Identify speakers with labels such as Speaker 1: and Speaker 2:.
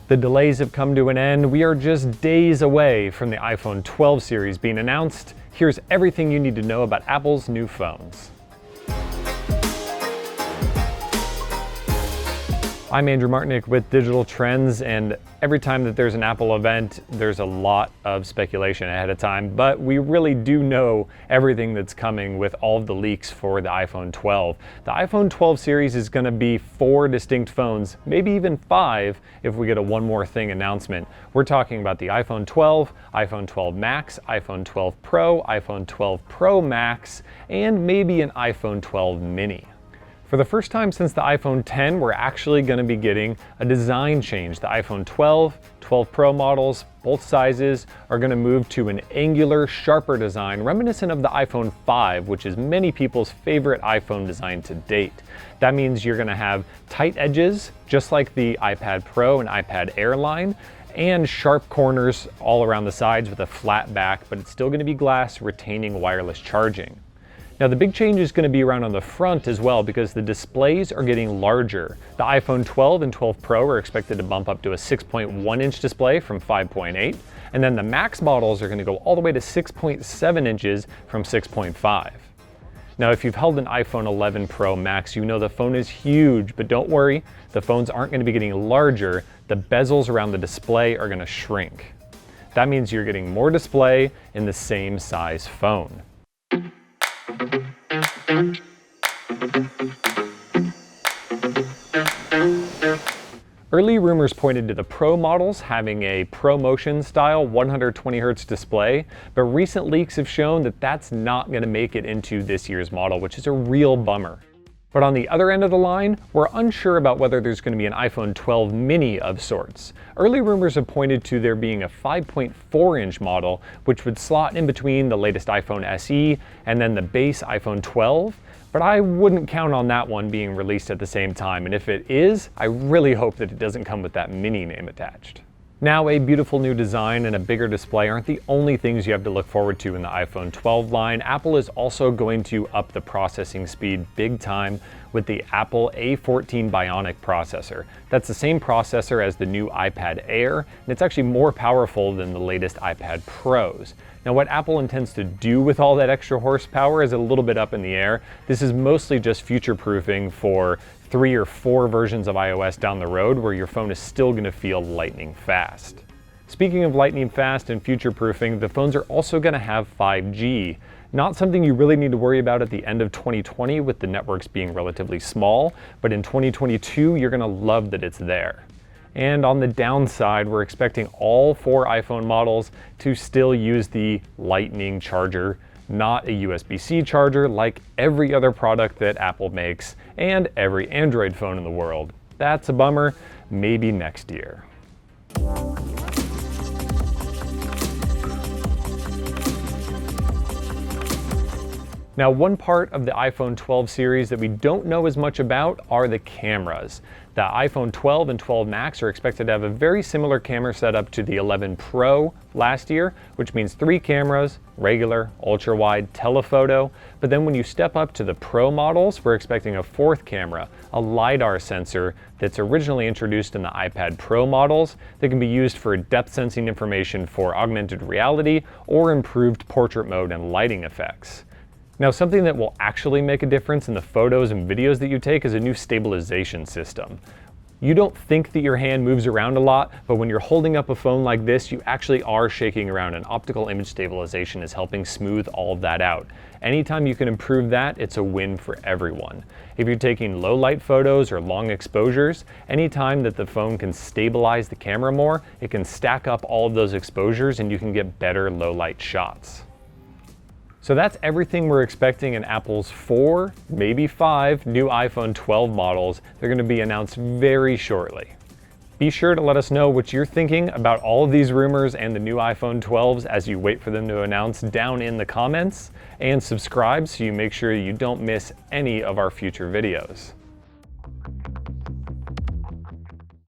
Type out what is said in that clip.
Speaker 1: The delays have come to an end. We are just days away from the iPhone 12 series being announced. Here's everything you need to know about Apple's new phones. I'm Andrew Martinick with Digital Trends, and every time that there's an Apple event, there's a lot of speculation ahead of time, but we really do know everything that's coming with all of the leaks for the iPhone 12. The iPhone 12 series is going to be 4 distinct phones, maybe even 5 if we get a one more thing announcement. We're talking about the iPhone 12, iPhone 12 Max, iPhone 12 Pro, iPhone 12 Pro Max, and maybe an iPhone 12 mini. For the first time since the iPhone 10, we're actually going to be getting a design change. The iPhone 12, 12 Pro models, both sizes, are going to move to an angular, sharper design, reminiscent of the iPhone 5, which is many people's favorite iPhone design to date. That means you're going to have tight edges, just like the iPad Pro and iPad Air line, and sharp corners all around the sides with a flat back, but it's still going to be glass, retaining wireless charging. Now the big change is going to be around on the front as well, because the displays are getting larger. The iPhone 12 and 12 Pro are expected to bump up to a 6.1 inch display from 5.8, and then the Max models are going to go all the way to 6.7 inches from 6.5. Now if you've held an iPhone 11 Pro Max, you know the phone is huge, but don't worry, the phones aren't going to be getting larger. The bezels around the display are going to shrink. That means you're getting more display in the same size phone. Early rumors pointed to the Pro models having a ProMotion style 120Hz display, but recent leaks have shown that that's not going to make it into this year's model, which is a real bummer. But on the other end of the line, we're unsure about whether there's going to be an iPhone 12 mini of sorts. Early rumors have pointed to there being a 5.4-inch model, which would slot in between the latest iPhone SE and then the base iPhone 12, but I wouldn't count on that one being released at the same time, and if it is, I really hope that it doesn't come with that mini name attached. Now, a beautiful new design and a bigger display aren't the only things you have to look forward to in the iPhone 12 line. Apple is also going to up the processing speed big time with the Apple A14 Bionic Processor. That's the same processor as the new iPad Air, and it's actually more powerful than the latest iPad Pros. Now, what Apple intends to do with all that extra horsepower is a little bit up in the air. This is mostly just future-proofing for 3 or 4 versions of iOS down the road where your phone is still going to feel lightning fast. Speaking of lightning fast and future-proofing, the phones are also going to have 5G. Not something you really need to worry about at the end of 2020 with the networks being relatively small, but in 2022 you're going to love that it's there. And on the downside, we're expecting all 4 iPhone models to still use the Lightning charger, not a USB-C charger like every other product that Apple makes and every Android phone in the world. That's a bummer. Maybe next year. Now, one part of the iPhone 12 series that we don't know as much about are the cameras. The iPhone 12 and 12 Max are expected to have a very similar camera setup to the 11 Pro last year, which means 3 cameras, regular, ultra-wide, telephoto. But then when you step up to the Pro models, we're expecting a 4th camera, a LiDAR sensor that's originally introduced in the iPad Pro models that can be used for depth sensing information for augmented reality or improved portrait mode and lighting effects. Now, something that will actually make a difference in the photos and videos that you take is a new stabilization system. You don't think that your hand moves around a lot, but when you're holding up a phone like this, you actually are shaking around, and optical image stabilization is helping smooth all of that out. Anytime you can improve that, it's a win for everyone. If you're taking low light photos or long exposures, anytime that the phone can stabilize the camera more, it can stack up all of those exposures and you can get better low light shots. So that's everything we're expecting in Apple's 4, maybe 5 new iPhone 12 models. They're going to be announced very shortly. Be sure to let us know what you're thinking about all of these rumors and the new iPhone 12s as you wait for them to announce down in the comments, and subscribe so you make sure you don't miss any of our future videos.